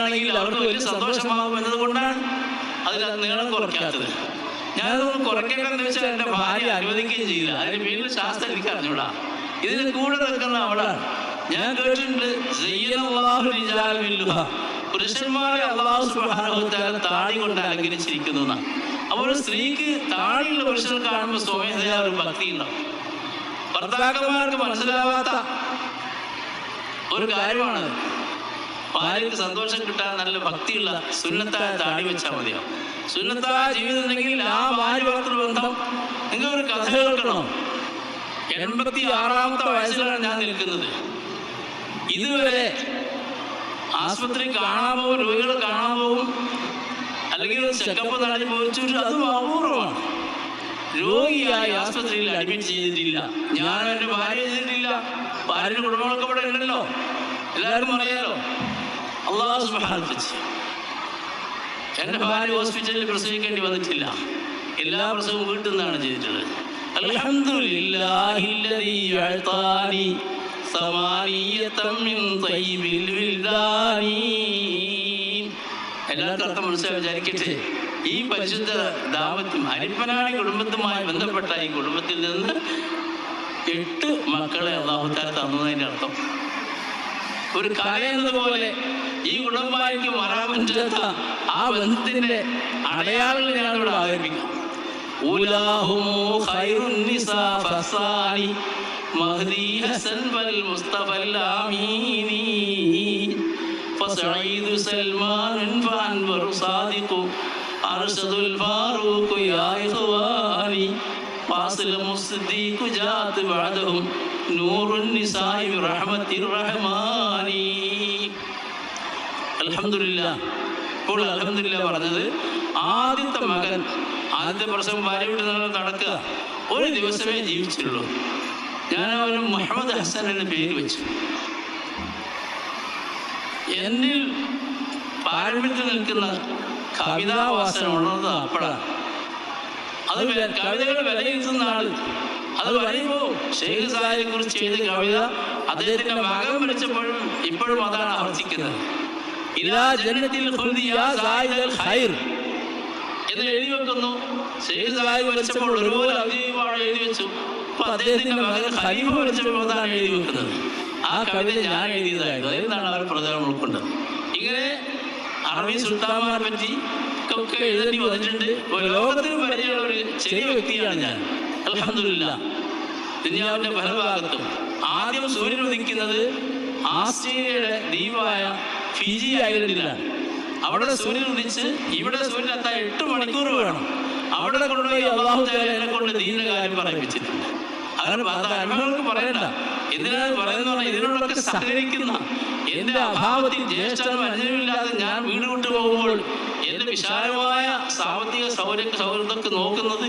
ആണെങ്കിൽ അവർക്ക് വലിയ സന്തോഷമാകും എന്നതുകൊണ്ടാണ് അതിൽ നീളം കുറയ്ക്കാത്തത്. ഞാനതൊന്ന് കുറയ്ക്കേണ്ടതെന്ന് വെച്ചാൽ എൻ്റെ ഭാര്യ അനുവദിക്കുകയും ചെയ്യില്ല. അതിന് വീണ്ടും ശാസ്ത്രം എനിക്ക് അറിഞ്ഞൂടാ. ഇതിന് കൂടെ നിൽക്കുന്ന അവളാണ്. ഞാൻ കേട്ടിട്ടുണ്ട് പുരുഷന്മാരെ അല്ലാഹു സുബ്ഹാനഹു വ തആല താടി കൊണ്ട് അലങ്കരിച്ചിരിക്കുന്നു എന്നാണ്. അപ്പോൾ സ്ത്രീക്ക് താടിയുള്ള പുരുഷനെ കാണുമ്പോൾ സ്വമേധയാ ഒരു ഭക്തി ഉണ്ടാവും. ഭർത്താക്കന്മാർക്ക് മനസ്സിലാവാത്ത ഒരു കാര്യമാണ്. ഭാര്യക്ക് സന്തോഷം കിട്ടാൻ നല്ല ഭക്തിയുള്ള സുന്നത്തായ താടി വെച്ചാൽ മതിയോ? സുന്നത്തായ ജീവിതം ഉണ്ടെങ്കിൽ ആ ഭാര്യ ഭർത്തൃ ബന്ധം നിങ്ങൾ ഒരു കഥ കേൾക്കണം. 86ാമത്തെ വയസ്സിലാണ് ഞാൻ നിൽക്കുന്നത്. ഇതുവരെ ആശുപത്രി കാണാൻ പോകും, രോഗികൾ കാണാൻ പോകും, അല്ലെങ്കിൽ ചെക്കപ്പ് നടത്തി പോയിച്ചു, അതും അപൂർവമാണ്. രോഗിയായി ആശുപത്രിയിൽ അഡ്മിറ്റ് ചെയ്തിട്ടില്ല. ഞാനും എൻ്റെ ഭാര്യ ചെയ്തിട്ടില്ല. ഭാര്യയുടെ കുടുംബങ്ങളൊക്കെ ഇവിടെ ഉണ്ടല്ലോ, എല്ലാവർക്കും അറിയാലോ. അല്ലാഹു സുബ്ഹാനഹു വ തആല എൻ്റെ ഭാര്യ ഹോസ്പിറ്റലിൽ പ്രസവിക്കേണ്ടി വന്നിട്ടില്ല. എല്ലാ പ്രസവവും വീട്ടിൽ നിന്നാണ് ചെയ്തിട്ടുള്ളത്. അൽഹംദുലില്ലാഹില്ലദീ അഅതാനി സമാനിയതൻ മിൻ തയ്യിബിൽ വിൽദാനി. എല്ലാവർക്കും അർത്ഥം മനസ്സിലായി വിചാരിക്കട്ടെ. ഈ പരിശുദ്ധ ദാമ്പത്യം അരിപ്പനാടി കുടുംബത്തുമായി ബന്ധപ്പെട്ട ഈ കുടുംബത്തിൽ നിന്ന് 8 മക്കളെ അല്ലാഹു തആല തന്നതിൻ്റെ അർത്ഥം ഒരു കലയെന്നതുപോലെ ഈ കുടുംബമായിരിക്കും വരാൻ പറ്റാത്ത ആ ബന്ധത്തിന്റെ അടയാളങ്ങൾ ഞാൻ ഇവിടെ ആരംഭിക്കാം. അൽഹംദുലില്ലാഹ്. ഇപ്പോൾ അൽഹംദുലില്ലാഹ് പറഞ്ഞത് ആദ്യത്തെ മകൻ ആദ്യത്തെ പ്രസവം ഭാര്യ വീട്ടിൽ നിന്ന് നടക്കുക. ഒരു ദിവസമേ ജീവിച്ചിട്ടുള്ളൂ. ഞാൻ അവന് മുഹമ്മദ് ഹസൻ എന്ന പേര് വെച്ചു. എന്നിൽ പാരമ്പര്യത്തിൽ നിൽക്കുന്ന കവിതാവാസന ഉണർന്നത് അപ്പോഴാണ്. അത് കവിതകൾ വിലയിരുത്തുന്ന ആള് അത് പറയുമ്പോൾ ഷെയ്ഖ് സാഹിബിനെ കുറിച്ച് ചെയ്ത കവിത അദ്ദേഹത്തിന്റെ മകൻ മരിച്ചപ്പോഴും ഇപ്പോഴും അതാണ് ആവർത്തിക്കുന്നത്. ഇലാ ജന്നത്തിൽ ഖുൽദി യാ സായിദൽ ഖൈർ എന്ന് എഴുതി വെക്കുന്നു. ഷെയ്ഖ് സാഹിബ് മരിച്ചപ്പോൾ ഒരുപോലെ ഔദ്യോഗികമായി എഴുതി വെച്ചു. അപ്പൊ അദ്ദേഹത്തിന്റെ മകൻ ഖലീഫ മരിച്ചപ്പോൾ അതാണ് എഴുതി വെക്കുന്നത്. ആ കവിത ഞാൻ എഴുതിയതായിരുന്നു. എന്നാണ് അവർ പ്രധാനം ഉൾക്കൊണ്ടത്. ഇങ്ങനെ അറബി സുൽത്താന്മാരെ പറ്റി ഒക്കെ എഴുതി വന്നിട്ടുണ്ട്. ലോകത്തിന് പരിചയമുള്ള ഒരു ചെറിയ വ്യക്തിയാണ് ഞാൻ. അൽഹംദുലില്ലാഹ്. ദുനിയാവിന്റെ പല ഭാഗത്തും ആദ്യം സൂര്യൻ ഉദിക്കുന്നത് ആസ്ട്രേലിയയുടെ ദ്വീപായ ഫിജി ഐലൻഡിലാണ്. അവിടെ സൂര്യൻ ഉദിച്ച് ഇവിടെ സൂര്യൻ എത്താൻ 8 മണിക്കൂർ വേണം. അവിടെ കൊണ്ടുപോയി അല്ലാഹു തആല എന്നെ കൊണ്ട് ദീനിന്റെ കാര്യം പറയിപ്പിച്ചിട്ടുണ്ട്. അങ്ങനെ അനുഭവങ്ങൾക്ക് പറയണ്ട. എന്തിനാണ് പറയുന്നത്? ഇതിനോടൊക്കെ സഹകരിക്കുന്ന എന്റെ അഭാവത്തിൽ ജ്യേഷ്ഠനും അനുജനുമില്ലാതെ ഞാൻ വീട് വിട്ടു പോകുമ്പോൾ എന്റെ വിശാലമായ സാമ്പത്തിക സൗകര്യത്തൊക്കെ നോക്കുന്നത്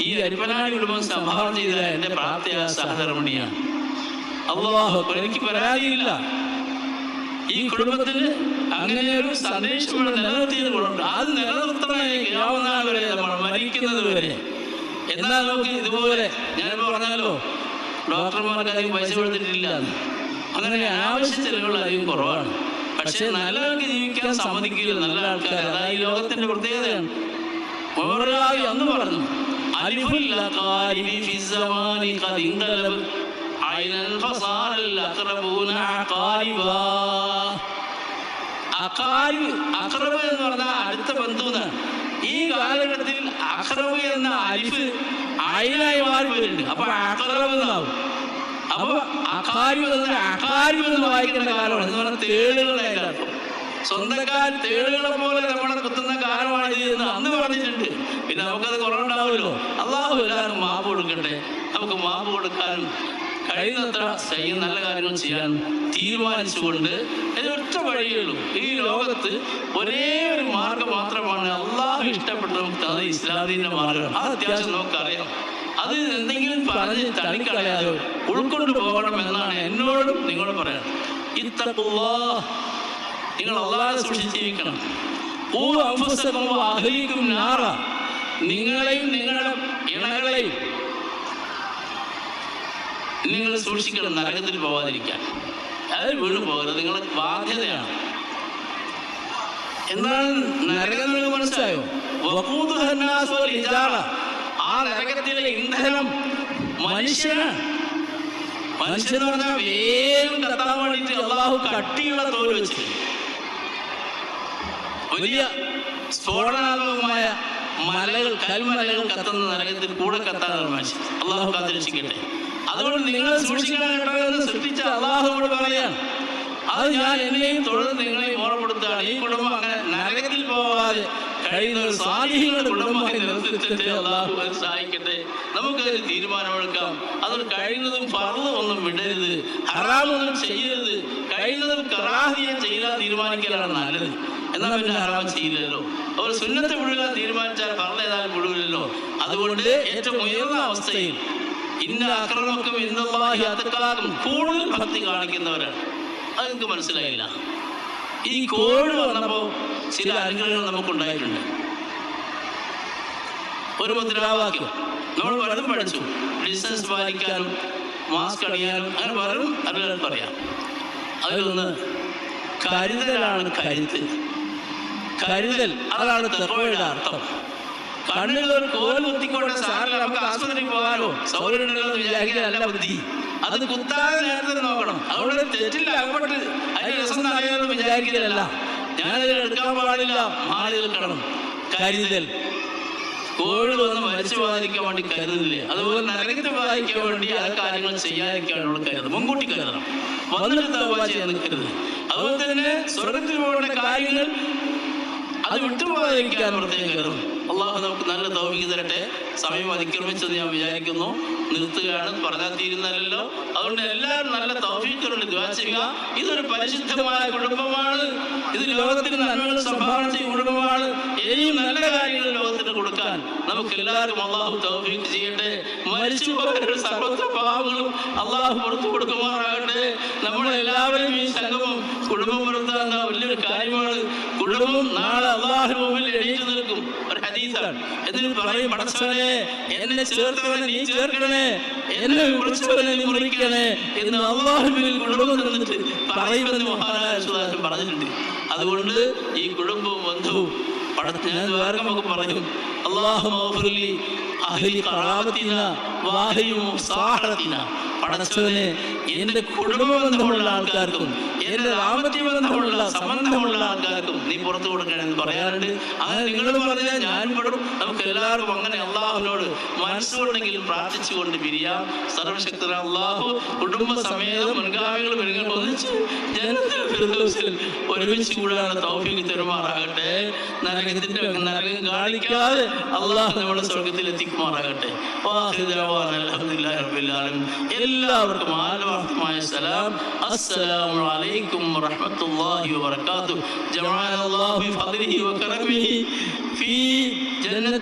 ഈ അരിപ്പനാടി കുടുംബം സംഭാവന ചെയ്ത എന്റെ പ്രാപ്തിയ സഹധർമ്മിണിയാണ്. അല്ലാഹു എനിക്ക് പരാതിയില്ല. ഈ കുടുംബത്തിന് അങ്ങനെ ഒരു സന്ദേശം നിലനിർത്തിയതുകൊണ്ട് അത് നിലനിർത്തണവരെ നമ്മൾ മരിക്കുന്നത് വരെ. എന്നാൽ നമുക്ക് ഇതുപോലെ ഞാനിപ്പോൾ പറഞ്ഞാലോ ഡോക്ടർമാർക്ക് അധികം പൈസ കൊടുത്തിട്ടില്ല. അങ്ങനെ അനാവശ്യ ചെലവുകൾ അധികം കുറവാണ്. പക്ഷെ നല്ലവർക്ക് ജീവിക്കാൻ സമ്മതിക്കില്ല നല്ല ആൾക്കാർ. അതായത് ഈ ലോകത്തിന്റെ പ്രത്യേകതയാണ്. അന്ന് പറഞ്ഞു അഖറബ് എന്ന് പറഞ്ഞാൽ അടുത്ത ബന്ധു എന്നാണ്. ഈ കാലഘട്ടത്തിൽ അഖറബ് എന്ന അലിഫ് അയിനായി മാറി വരുന്നുണ്ട്. അപ്പൊ അഖറബ് എന്നാവും. അപ്പൊ അഖാരിബ് എന്ന് വായിക്കേണ്ട കാലമാണ്. എന്ന് പറഞ്ഞാൽ തേളുകളുടെ അർത്ഥം. സ്വന്തക്കാർ തേളുകളെ പോലെ നമ്മളെ കുത്തുന്ന കാലമാണ് ഇത് എന്ന് അന്ന് പറഞ്ഞിട്ടുണ്ട്. പിന്നെ നമുക്കത് കുറവുണ്ടാവുമല്ലോ. അല്ലാഹു എല്ലാവരും മാപ്പ് കൊടുക്കട്ടെ. നമുക്ക് മാപ്പ് കൊടുക്കാനും കഴിയുന്നത്ര നല്ല കാര്യങ്ങൾ ചെയ്യാൻ തീരുമാനിച്ചുകൊണ്ട് ഒറ്റ വഴിയുള്ളൂ. ഈ ലോകത്ത് ഒരേ ഒരു മാർഗം മാത്രമാണ് അല്ലാഹു ഇഷ്ടപ്പെട്ട നമുക്ക്. അത് ഇസ്ലാമിന്റെ മാർഗമാണ്. അത് അത്യാവശ്യം നമുക്കറിയാം. അത് എന്തെങ്കിലും പറഞ്ഞ് തള്ളിക്കളയാതെ ഉൾക്കൊണ്ടു പോകണം എന്നാണ് എന്നോടും നിങ്ങളോട് പറയാം. ഇത്തഖുല്ലാഹ്, നിങ്ങൾ അല്ലാഹുവിനെ സൂക്ഷിച്ച് ജീവിക്കണം. നിങ്ങളെയും നിങ്ങളുടെ ഇണകളെയും നിങ്ങൾ സൂക്ഷിക്കണം നരകത്തിൽ പോകാതിരിക്കാൻ. അത് വീണ് പോകരുത്. നിങ്ങളുടെ ബാധ്യതയാണ്. എന്താണ് നരകം എന്ന് മനസ്സിലായോ? വഖൂദുഹന്നാസ് വൽ ഹിജാറ, ആ നരകത്തിലെ ഇന്ധനം മനുഷ്യനാണ്. മനുഷ്യൻ എന്ന് പറഞ്ഞാൽ വേഗം കത്താൻ വേണ്ടിയിട്ട് അള്ളാഹു കട്ടിയുള്ള തോല് വെച്ച് വലിയ സ്ഫോടനാത്മകമായ മലകൾ, കൽമലകൾ കത്തുന്ന നരകത്തിൽ കൂടെ കത്താനാണ് മനുഷ്യൻ. അള്ളാഹു കാത്തിരക്ഷിക്കട്ടെ. അതുകൊണ്ട് നിങ്ങൾ സൂക്ഷിക്കാനായിട്ട് സൃഷ്ടിച്ച അള്ളാഹുവോട് പറയാണ്, അത് ഞാൻ എന്നെയും തുടർന്ന് നിങ്ങളെയും ഓർമ്മപ്പെടുത്തുകയാണ്. ഈ കുടുംബം അങ്ങനെ നരകത്തിൽ പോകാതെ കഴിയുന്ന ഒരു സാലിഹ്യങ്ങളുടെ കുടുംബമായി നിർത്തിച്ചിട്ട് അള്ളാഹു സഹായിക്കട്ടെ. നമുക്കതിൽ തീരുമാനമെടുക്കാം. അത് കഴിയുന്നതും ഫർള് ഒന്നും വിടരുത്, ഹറാമൊന്നും ചെയ്യരുത്, കഴിയുന്നതും കറാഹിയം ചെയ്യാൻ തീരുമാനിക്കലാണ് നല്ലത്. എന്നാൽ പിന്നെ ഹറാം ചെയ്യില്ലല്ലോ. അവർ സുന്നത്ത് വിടുക തീരുമാനിച്ചാൽ ഫർള് ഏതായാലും വിടുകയില്ലല്ലോ. അതുകൊണ്ട് ഏറ്റവും ഉയർന്ന അവസ്ഥയിൽ ഇന്ന അക്രമക്കും ഇന്നല്ലാഹി അത്ഖാക്കും, കൂടുതൽ ഭക്തി കാണിക്കുന്നവരാണ്. അതെനിക്ക് മനസ്സിലായില്ല. ഈ കോവിഡ് വന്നപ്പോൾ ചില അനുഗ്രഹങ്ങൾ നമുക്കുണ്ടായിട്ടുണ്ട്. ഒരു മുദ്രാവാക്യം നമ്മൾ പലതും പഠിച്ചു. ഡിസ്റ്റൻസ് പാലിക്കാനും മാസ്ക് അണിയാനും അങ്ങനെ പലരും അറിയാൻ പറയാം. അതിലൊന്ന് കരുതലാണ്. കരുതൽ അതാണ് തഖ്വയുടെ അർത്ഥം. കണ്ണിൽ ഒരു കോൽ കുത്തിക്കൊണ്ട് സാറിൽ നമുക്ക് ആശുപത്രിയിൽ പോകാനോ സൗകര്യമുണ്ടല്ലോ എന്ന് വിചാരിക്കാനല്ല ബുദ്ധി. അത് കുത്താതെ നേരത്തെ നോക്കണം. അതുകൊണ്ട് തെറ്റിൽ അകപ്പെട്ട് അതിന് രസം അറിയാമെന്ന് വിചാരിക്കലല്ല. ഞാനത് എടുക്കാൻ പാടില്ല, മാറി നിൽക്കണം. കരുതൽ. കോവിഡ് വന്ന് മരിച്ചു പോകാതിരിക്കാൻ വേണ്ടി കരുതില്ലേ, അതുപോലെ നരകത്തിൽ പോകാതിരിക്കാൻ വേണ്ടി ആ കാര്യങ്ങൾ ചെയ്യാതിരിക്കാനുള്ള കരുതൽ. മുൻകൂട്ടി കരുതണം. വന്നിട്ട് തൗബ ചെയ്യാൻ നിൽക്കരുത്. അതുപോലെ തന്നെ സ്വർഗത്തിൽ പോകേണ്ട കാര്യങ്ങൾ അത് വിട്ടുപോകാതിരിക്കാൻ പ്രത്യേകം കരുതും. അള്ളാഹു നമുക്ക് നല്ല തൗഫീഖ് തരട്ടെ. സമയം അതിക്രമിച്ചെന്ന് ഞാൻ വിചാരിക്കുന്നു. നിർത്തുകയാണ്, പറഞ്ഞാൽ തീരുന്നല്ലോ. അതുകൊണ്ട് എല്ലാവരും നല്ല തൗഫീഖിനോട് ദുആ ചെയ്യുക. ഇതൊരു പരിശുദ്ധമായ കുടുംബമാണ്. ഇത് ലോകത്തിന് നന്മകൾ സംഭാവന ചെയ്യുന്ന കുടുംബമാണ്. ഇനിയും നല്ല കാര്യങ്ങൾ ലോകത്തിന് കൊടുക്കാൻ നമുക്ക് എല്ലാവർക്കും അള്ളാഹു തൗഫീഖ് ചെയ്യട്ടെ. മരിച്ചു പോയവരുടെ സർവ്വത്ര പാവങ്ങളും അള്ളാഹു പുറത്തു കൊടുക്കുമാറാകട്ടെ. നമ്മളെല്ലാവരും ഈ സംഗമം കുടുംബം പുറത്താകുന്ന വലിയൊരു കാര്യമാണ്. കുടുംബം നാളെ അള്ളാഹു മുമ്പിൽ എണീറ്റ് നിൽക്കും. ഒരു ഹദീസാണ്. എന്നിട്ട് പറയും, പടച്ചവനെ എന്നെ ചേർത്തവനെ നീ ചേർക്കണേ, എന്നെ മുറിച്ചവനെ നീ മുറിക്കണേ എന്ന് അള്ളാഹുവിൽ കുടുംബം നിന്നിട്ട് പറയുമെന്ന് മഹാനായ റസൂലുള്ളാഹി പറഞ്ഞിട്ടുണ്ട്. അതുകൊണ്ട് ഈ കുടുംബവും ബന്ധവും ഞാൻ നമുക്ക് പറയും, അല്ലാഹുമ്മ ഗ്ഫിർലി അഹ്ലി ഖറാബത്തിന വഅഹ്ലി മുസാഹറത്തിന. പടച്ചവനെ എൻ്റെ കുടുംബ ബന്ധമുള്ള ആൾക്കാർക്കും എൻ്റെ ദാമ്പത്യ ബന്ധമുള്ള സംബന്ധമുള്ള ആൾക്കാർക്കും നീ പുറത്തു കൊടുക്കണമെന്ന് പറയാറുണ്ട്. അങ്ങനെ നിങ്ങളും പറഞ്ഞാൽ ഞാൻ പെടും. നമുക്ക് എല്ലാവർക്കും അങ്ങനെ അള്ളാഹുവിനോട് മനസ്സുകൊണ്ടെങ്കിലും പ്രാർത്ഥിച്ചുകൊണ്ട് പിരിയാം. സർവശക്തനായ അള്ളാഹു കുടുംബ സമേതം മുൻഗാമികൾ നിങ്ങൾ ഒന്നിച്ച് ജന്നത്തുൽ ഫിർദൗസിൽ ഒരുമിച്ച് കൂടാനുള്ള തൗഫീഖ് തരുമാറാകട്ടെ. നരകം കാണിക്കാതെ അള്ളാഹു നമ്മളെ സ്വർഗത്തിൽ എത്തിക്കുമാറാകട്ടെ. അൽഹംദുലില്ലാഹി റബ്ബിൽ ആലമീൻ. എല്ലാവർക്കും ആത്മാർത്ഥമായ സലാം. അസ്സലാമു അലൈക്കും വറഹ്മത്തുള്ളാഹി വബറകാതുഹു. ജമഅനല്ലാഹു ബിഫദ്ലിഹി വകറമിഹി ഫീ ജന്നത്തിൽ